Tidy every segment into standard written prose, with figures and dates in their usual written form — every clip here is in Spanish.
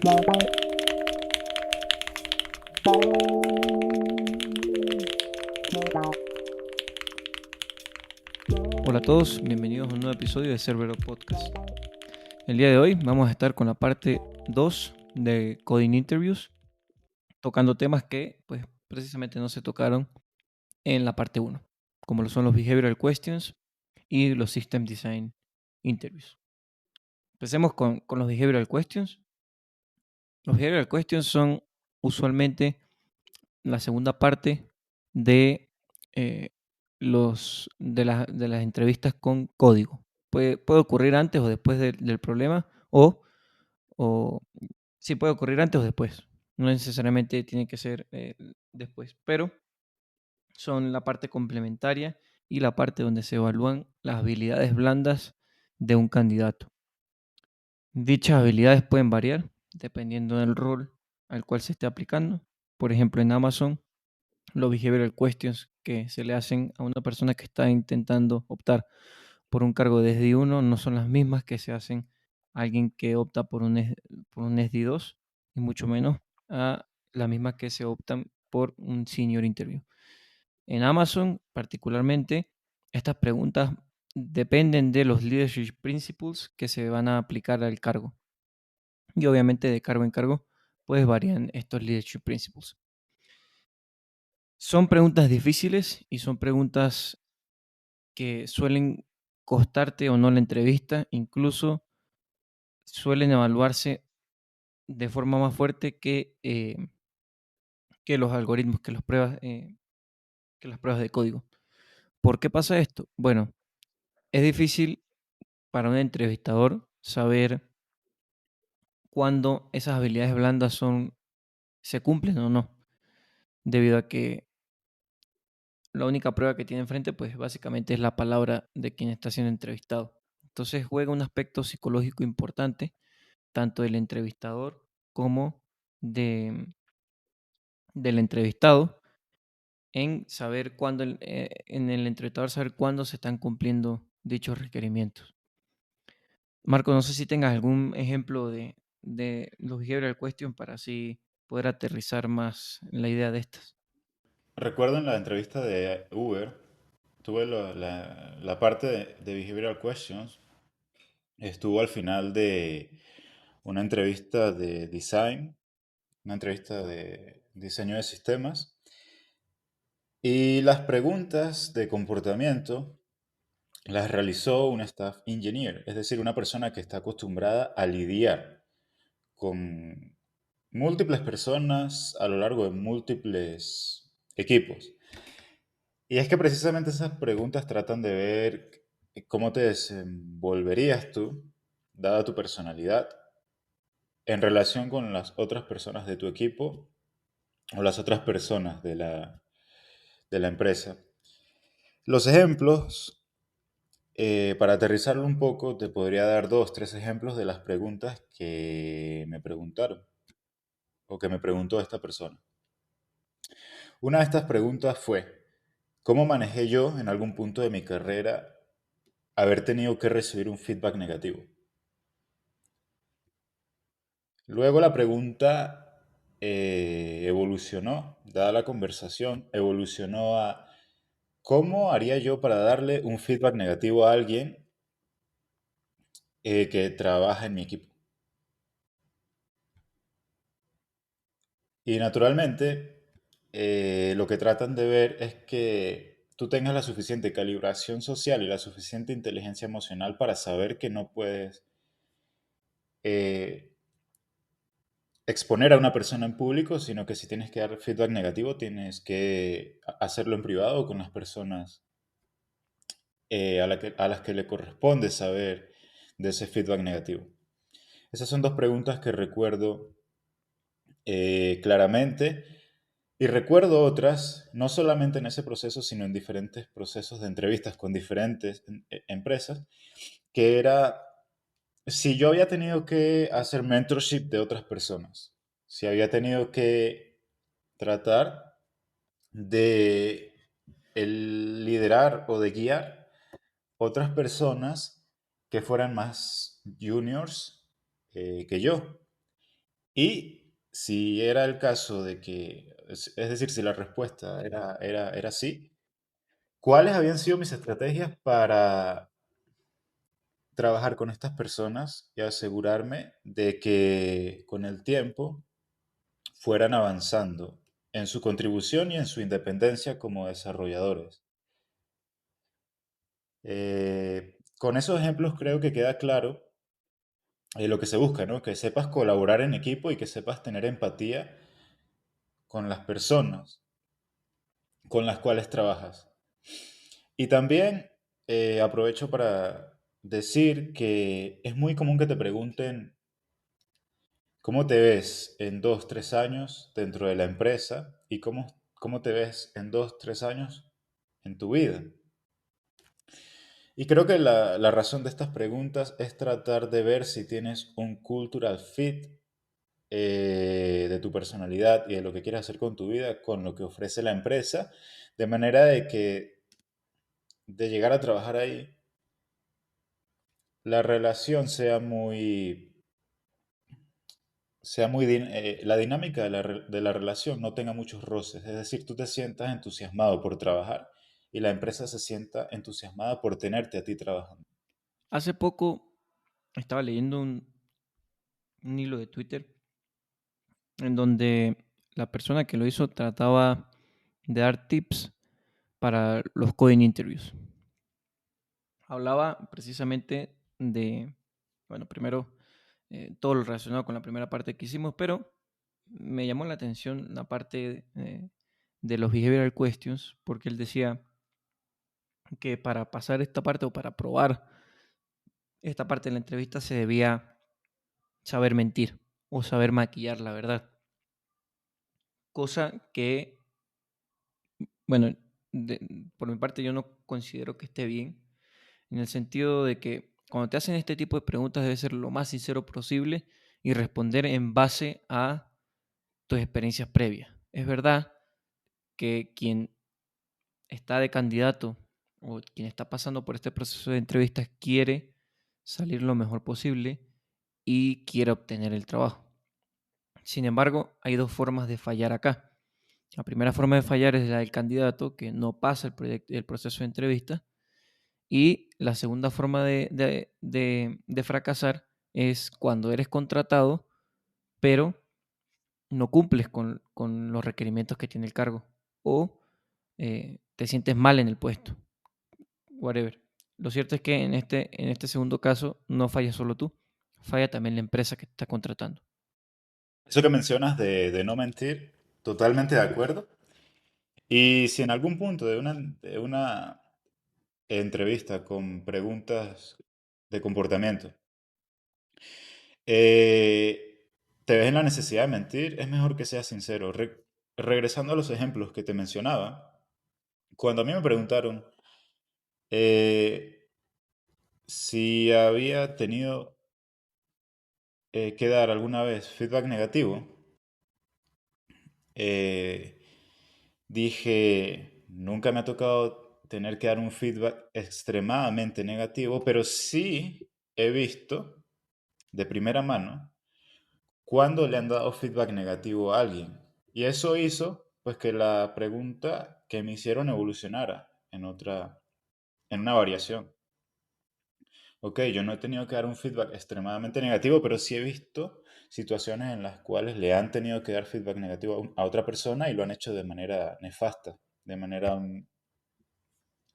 Hola a todos, bienvenidos a un nuevo episodio de Cerbero Podcast. El día de hoy vamos a estar con la parte 2 de Coding Interviews, tocando temas que pues precisamente no se tocaron en la parte 1, como lo son los Behavioral Questions y los System Design Interviews. Empecemos con los Behavioral Questions. Los Behavioral Questions son usualmente la segunda parte de, eh, de las entrevistas con código. Puede ocurrir antes o después del problema, o sí puede ocurrir antes o después. No necesariamente tiene que ser después, pero son la parte complementaria y la parte donde se evalúan las habilidades blandas de un candidato. Dichas habilidades pueden variar dependiendo del rol al cual se esté aplicando. Por ejemplo, en Amazon, los behavioral questions que se le hacen a una persona que está intentando optar por un cargo de SD1 no son las mismas que se hacen a alguien que opta por un SD2 y mucho menos a las mismas que se optan por un senior interview. En Amazon, particularmente, estas preguntas dependen de los leadership principles que se van a aplicar al cargo. Y obviamente de cargo en cargo, pues varían estos leadership principles. Son preguntas difíciles y son preguntas que suelen costarte o no la entrevista, incluso suelen evaluarse de forma más fuerte que los algoritmos, que las pruebas de código. ¿Por qué pasa esto? Bueno, es difícil para un entrevistador saber cuándo esas habilidades blandas se cumplen o no, debido a que la única prueba que tiene enfrente, pues básicamente es la palabra de quien está siendo entrevistado. Entonces juega un aspecto psicológico importante, tanto del entrevistador como de, del entrevistado, en saber cuándo, en el entrevistador saber cuándo se están cumpliendo dichos requerimientos. Marco, no sé si tengas algún ejemplo de los behavioral questions para así poder aterrizar más la idea de estas. Recuerdo en la entrevista de Uber, tuve la parte de Behavioral Questions, estuvo al final de una entrevista de design, una entrevista de diseño de sistemas, y las preguntas de comportamiento las realizó un staff engineer, es decir, una persona que está acostumbrada a lidiar con múltiples personas a lo largo de múltiples equipos. Y es que precisamente esas preguntas tratan de ver cómo te desenvolverías tú, dada tu personalidad, en relación con las otras personas de tu equipo o las otras personas de la empresa. Los ejemplos, para aterrizarlo un poco, te podría dar dos, tres ejemplos de las preguntas que me preguntaron o que me preguntó esta persona. Una de estas preguntas fue, ¿cómo manejé yo en algún punto de mi carrera haber tenido que recibir un feedback negativo? Luego la pregunta evolucionó, dada la conversación, evolucionó a ¿cómo haría yo para darle un feedback negativo a alguien que trabaja en mi equipo? Y naturalmente, lo que tratan de ver es que tú tengas la suficiente calibración social y la suficiente inteligencia emocional para saber que no puedes eh, exponer a una persona en público, sino que si tienes que dar feedback negativo, tienes que hacerlo en privado con las personas a las que le corresponde saber de ese feedback negativo. Esas son dos preguntas que recuerdo claramente. Y recuerdo otras, no solamente en ese proceso, sino en diferentes procesos de entrevistas con diferentes empresas, que era si yo había tenido que hacer mentorship de otras personas, si había tenido que tratar de liderar o de guiar otras personas que fueran más juniors que yo. Y si era el caso de que, es decir, si la respuesta era sí, ¿cuáles habían sido mis estrategias para trabajar con estas personas y asegurarme de que con el tiempo fueran avanzando en su contribución y en su independencia como desarrolladores? Con esos ejemplos creo que queda claro lo que se busca, ¿no? Que sepas colaborar en equipo y que sepas tener empatía con las personas con las cuales trabajas. Y también aprovecho para decir que es muy común que te pregunten cómo te ves en 2, 3 años dentro de la empresa y cómo te ves en 2, 3 años en tu vida. Y creo que la razón de estas preguntas es tratar de ver si tienes un cultural fit de tu personalidad y de lo que quieres hacer con tu vida, con lo que ofrece la empresa, de manera de que de llegar a trabajar ahí, la relación la dinámica de la relación no tenga muchos roces, es decir, tú te sientas entusiasmado por trabajar y la empresa se sienta entusiasmada por tenerte a ti trabajando. Hace poco estaba leyendo un hilo de Twitter en donde la persona que lo hizo trataba de dar tips para los coding interviews. Hablaba precisamente de, bueno, primero todo lo relacionado con la primera parte que hicimos, pero me llamó la atención la parte de los behavioral questions, porque él decía que para pasar esta parte o para probar esta parte de la entrevista se debía saber mentir o saber maquillar la verdad. Cosa que, bueno, por mi parte yo no considero que esté bien, en el sentido de que cuando te hacen este tipo de preguntas debe ser lo más sincero posible y responder en base a tus experiencias previas. Es verdad que quien está de candidato o quien está pasando por este proceso de entrevistas quiere salir lo mejor posible y quiere obtener el trabajo. Sin embargo, hay dos formas de fallar acá. La primera forma de fallar es la del candidato que no pasa el proceso de entrevista. Y la segunda forma de fracasar es cuando eres contratado, pero no cumples con los requerimientos que tiene el cargo o te sientes mal en el puesto, whatever. Lo cierto es que en este segundo caso no falla solo tú, falla también la empresa que te está contratando. Eso que mencionas de no mentir, totalmente de acuerdo. Y si en algún punto de una entrevista con preguntas de comportamiento, te ves en la necesidad de mentir, es mejor que seas sincero. Regresando a los ejemplos que te mencionaba, cuando a mí me preguntaron eh, si había tenido que dar alguna vez feedback negativo, eh, dije, nunca me ha tocado tener que dar un feedback extremadamente negativo, pero sí he visto de primera mano cuando le han dado feedback negativo a alguien. Y eso hizo pues que la pregunta que me hicieron evolucionara en una variación. Ok, yo no he tenido que dar un feedback extremadamente negativo, pero sí he visto situaciones en las cuales le han tenido que dar feedback negativo a otra persona y lo han hecho de manera nefasta, de manera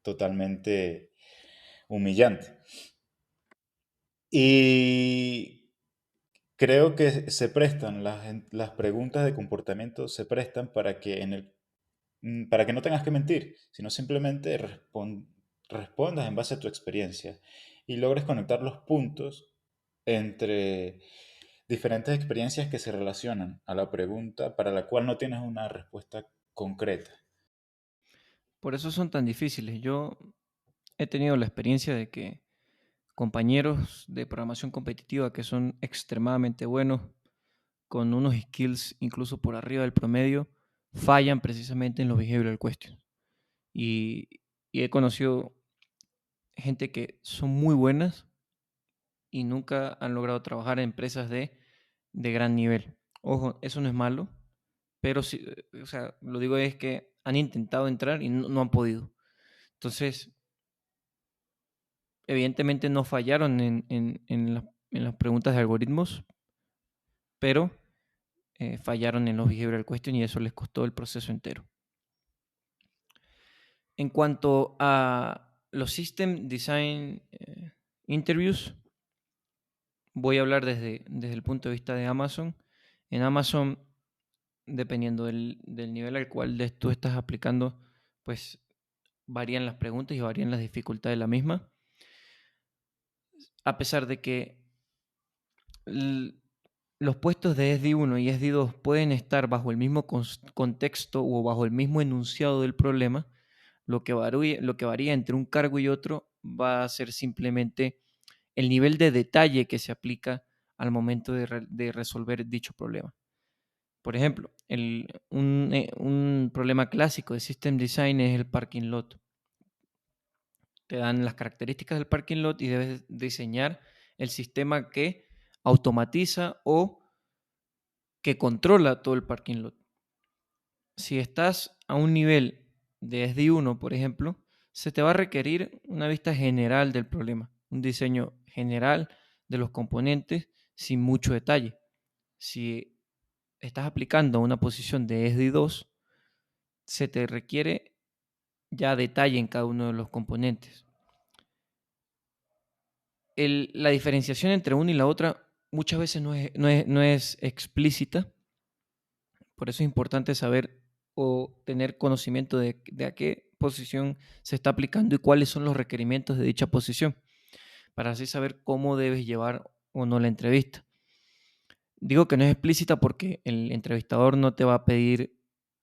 totalmente humillante. Y creo que se prestan, las preguntas de comportamiento se prestan para que para que no tengas que mentir, sino simplemente respondas en base a tu experiencia y logres conectar los puntos entre diferentes experiencias que se relacionan a la pregunta para la cual no tienes una respuesta concreta. Por eso son tan difíciles. Yo he tenido la experiencia de que compañeros de programación competitiva que son extremadamente buenos, con unos skills incluso por arriba del promedio, fallan precisamente en los behavioral questions. Y, y he conocido gente que son muy buenas y nunca han logrado trabajar en empresas de gran nivel. Ojo, eso no es malo, pero sí, o sea, lo digo es que han intentado entrar y no han podido. Entonces, evidentemente no fallaron en las preguntas de algoritmos, pero fallaron en los behavioral questions y eso les costó el proceso entero. En cuanto a los System Design Interviews, voy a hablar desde el punto de vista de Amazon. En Amazon, dependiendo del nivel al cual tú estás aplicando, pues varían las preguntas y varían las dificultades de la misma. A pesar de que los puestos de SD1 y SD2 pueden estar bajo el mismo contexto o bajo el mismo enunciado del problema, lo que varía entre un cargo y otro va a ser simplemente el nivel de detalle que se aplica al momento de resolver dicho problema. Por ejemplo, un problema clásico de System Design es el parking lot. Te dan las características del parking lot y debes diseñar el sistema que automatiza o que controla todo el parking lot. Si estás a un nivel de SD1, por ejemplo, se te va a requerir una vista general del problema, un diseño general de los componentes sin mucho detalle. Si estás aplicando una posición de SD2, se te requiere ya detalle en cada uno de los componentes. La diferenciación entre una y la otra muchas veces no es explícita, por eso es importante saber o tener conocimiento de a qué posición se está aplicando y cuáles son los requerimientos de dicha posición, para así saber cómo debes llevar o no la entrevista. Digo que no es explícita porque el entrevistador no te va a pedir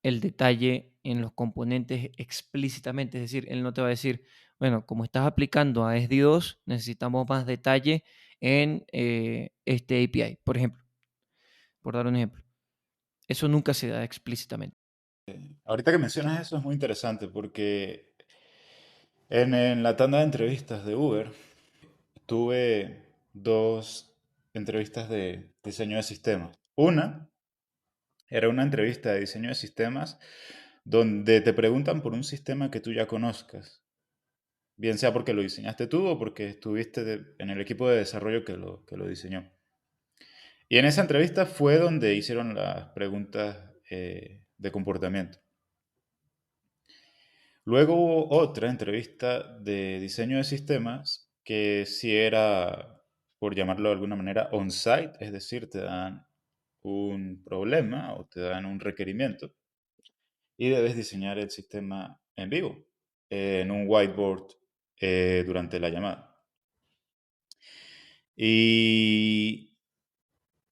el detalle en los componentes explícitamente, es decir, él no te va a decir, bueno, como estás aplicando a SD2, necesitamos más detalle en este API, por ejemplo, por dar un ejemplo. Eso nunca se da explícitamente. Ahorita que mencionas eso es muy interesante porque en la tanda de entrevistas de Uber tuve dos entrevistas de diseño de sistemas. Una era una entrevista de diseño de sistemas donde te preguntan por un sistema que tú ya conozcas, bien sea porque lo diseñaste tú o porque estuviste en el equipo de desarrollo que lo diseñó. Y en esa entrevista fue donde hicieron las preguntas de comportamiento. Luego hubo otra entrevista de diseño de sistemas que sí era, por llamarlo de alguna manera, on-site, es decir, te dan un problema o te dan un requerimiento y debes diseñar el sistema en vivo, en un whiteboard durante la llamada. Y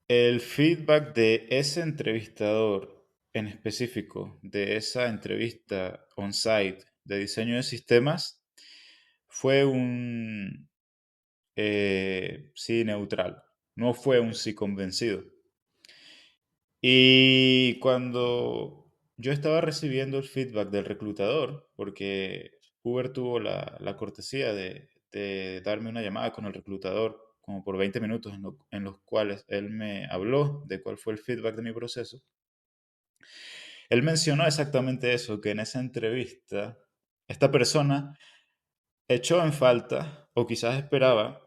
el feedback de ese entrevistador en específico, de esa entrevista on-site de diseño de sistemas, fue un sí neutral, no fue un sí convencido. Y cuando yo estaba recibiendo el feedback del reclutador, porque Uber tuvo la cortesía de darme una llamada con el reclutador como por 20 minutos en los cuales él me habló de cuál fue el feedback de mi proceso. Él mencionó exactamente eso, que en esa entrevista esta persona echó en falta o quizás esperaba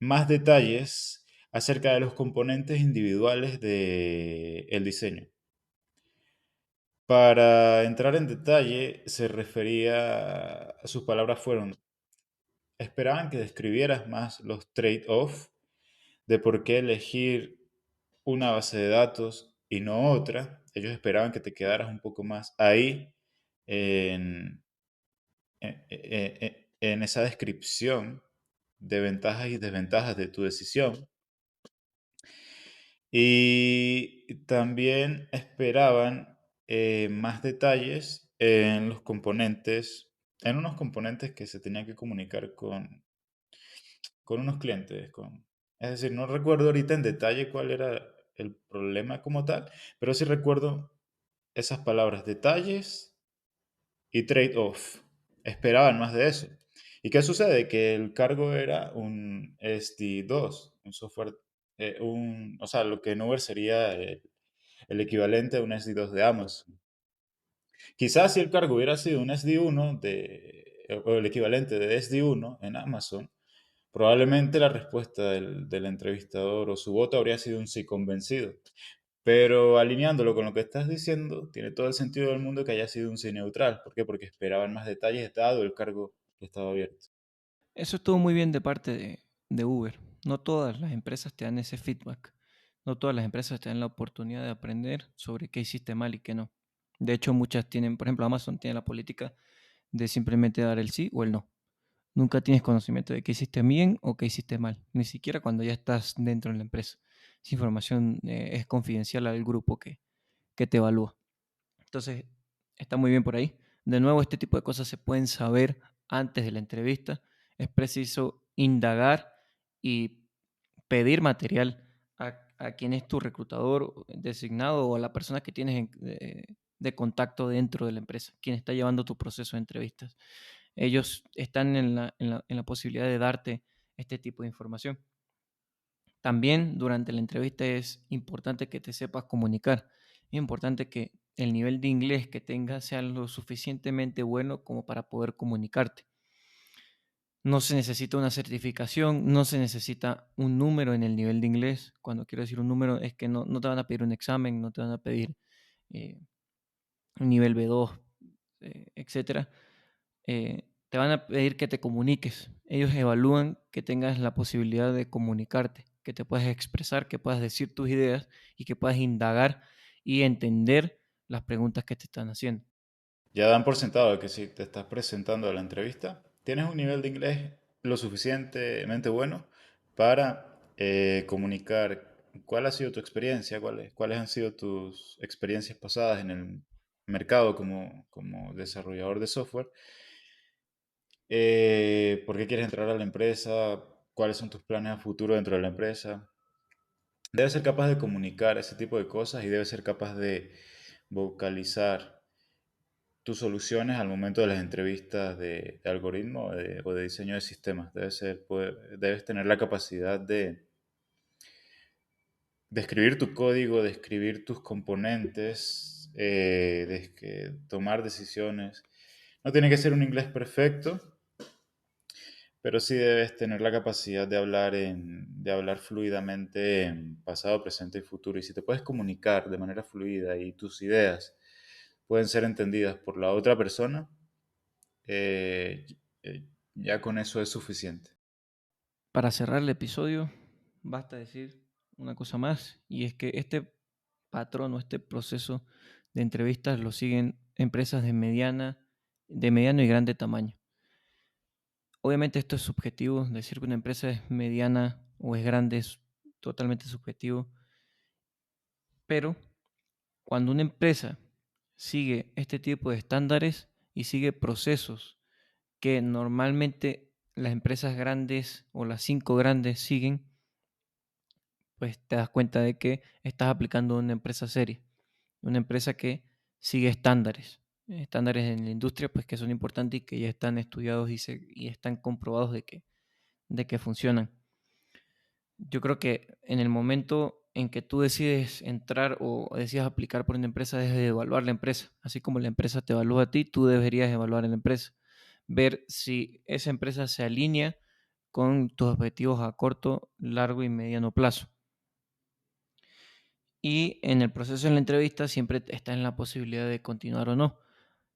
más detalles acerca de los componentes individuales del diseño. Para entrar en detalle, se refería, sus palabras fueron, esperaban que describieras más los trade-off de por qué elegir una base de datos y no otra. Ellos esperaban que te quedaras un poco más ahí en, en esa descripción de ventajas y desventajas de tu decisión. Y también esperaban más detalles en los componentes, en unos componentes que se tenían que comunicar con unos clientes. Es decir, no recuerdo ahorita en detalle cuál era el problema como tal, pero sí recuerdo esas palabras, detalles y trade-off. Esperaban más de eso. ¿Y qué sucede? Que el cargo era un SD2, un software. o sea, lo que en Uber sería el equivalente a un SD2 de Amazon. Quizás si el cargo hubiera sido un SD1 o el equivalente de SD1 en Amazon, probablemente la respuesta del entrevistador o su voto habría sido un sí convencido. Pero alineándolo con lo que estás diciendo, tiene todo el sentido del mundo que haya sido un sí neutral. ¿Por qué? Porque esperaban más detalles dado el cargo que estaba abierto. Eso estuvo muy bien de parte de Uber. No todas las empresas te dan ese feedback. No todas las empresas te dan la oportunidad de aprender sobre qué hiciste mal y qué no. De hecho, muchas tienen, por ejemplo, Amazon tiene la política de simplemente dar el sí o el no. Nunca tienes conocimiento de qué hiciste bien o qué hiciste mal, ni siquiera cuando ya estás dentro de la empresa. Esa información es confidencial al grupo que te evalúa. Entonces, está muy bien por ahí. De nuevo, este tipo de cosas se pueden saber antes de la entrevista. Es preciso indagar y pedir material a quien es tu reclutador designado o a la persona que tienes de contacto dentro de la empresa, quien está llevando tu proceso de entrevistas. Ellos están en la posibilidad de darte este tipo de información. También durante la entrevista es importante que te sepas comunicar. Es importante que el nivel de inglés que tengas sea lo suficientemente bueno como para poder comunicarte. No se necesita una certificación, no se necesita un número en el nivel de inglés. Cuando quiero decir un número es que no te van a pedir un examen, no te van a pedir eh, un nivel B2, etcétera. Te van a pedir que te comuniques. Ellos evalúan que tengas la posibilidad de comunicarte, que te puedas expresar, que puedas decir tus ideas y que puedas indagar y entender las preguntas que te están haciendo. Ya dan por sentado que si te estás presentando a la entrevista, tienes un nivel de inglés lo suficientemente bueno para comunicar cuál ha sido tu experiencia, cuáles han sido tus experiencias pasadas en el mercado como desarrollador de software, por qué quieres entrar a la empresa, cuáles son tus planes a futuro dentro de la empresa. Debes ser capaz de comunicar ese tipo de cosas y debes ser capaz de vocalizar tus soluciones al momento de las entrevistas de algoritmo o de diseño de sistemas. Debes tener la capacidad de escribir tu código, de escribir tus componentes, tomar decisiones. No tiene que ser un inglés perfecto, pero sí debes tener la capacidad de hablar fluidamente en pasado, presente y futuro. Y si te puedes comunicar de manera fluida y tus ideas pueden ser entendidas por la otra persona, eh, ya con eso es suficiente. Para cerrar el episodio, basta decir una cosa más, y es que este patrón o este proceso de entrevistas lo siguen empresas de mediano y grande tamaño. Obviamente esto es subjetivo, decir que una empresa es mediana o es grande es totalmente subjetivo, pero cuando una empresa sigue este tipo de estándares y sigue procesos que normalmente las empresas grandes o las cinco grandes siguen, pues te das cuenta de que estás aplicando una empresa seria, una empresa que sigue estándares en la industria, pues que son importantes y que ya están estudiados y están comprobados de que funcionan. Yo creo que en el momento en que tú decides entrar o decides aplicar por una empresa, debes de evaluar la empresa. Así como la empresa te evalúa a ti, tú deberías evaluar a la empresa. Ver si esa empresa se alinea con tus objetivos a corto, largo y mediano plazo. Y en el proceso de la entrevista siempre está en la posibilidad de continuar o no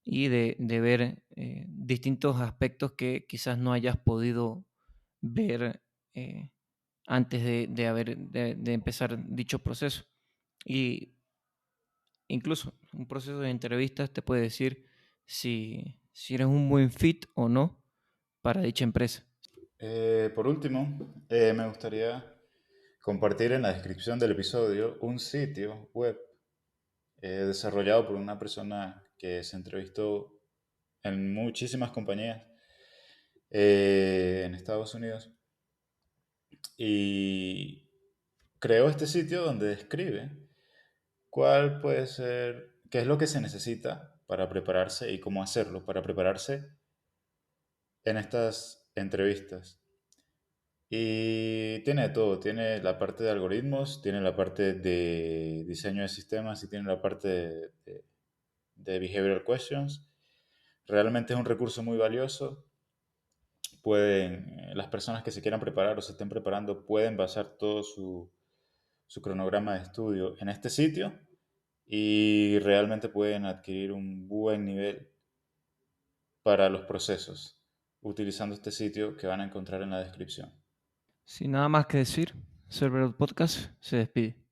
y de ver distintos aspectos que quizás no hayas podido ver antes de empezar dicho proceso. Y incluso un proceso de entrevistas te puede decir si eres un buen fit o no para dicha empresa. Por último, me gustaría compartir en la descripción del episodio un sitio web desarrollado por una persona que se entrevistó en muchísimas compañías en Estados Unidos y creó este sitio donde describe cuál puede ser, qué es lo que se necesita para prepararse y cómo hacerlo, para prepararse en estas entrevistas. Y tiene todo, tiene la parte de algoritmos, tiene la parte de diseño de sistemas y tiene la parte de behavioral questions. Realmente es un recurso muy valioso. Las personas que se quieran preparar o se estén preparando pueden basar todo su cronograma de estudio en este sitio y realmente pueden adquirir un buen nivel para los procesos utilizando este sitio que van a encontrar en la descripción. Sin nada más que decir, Server Podcast se despide.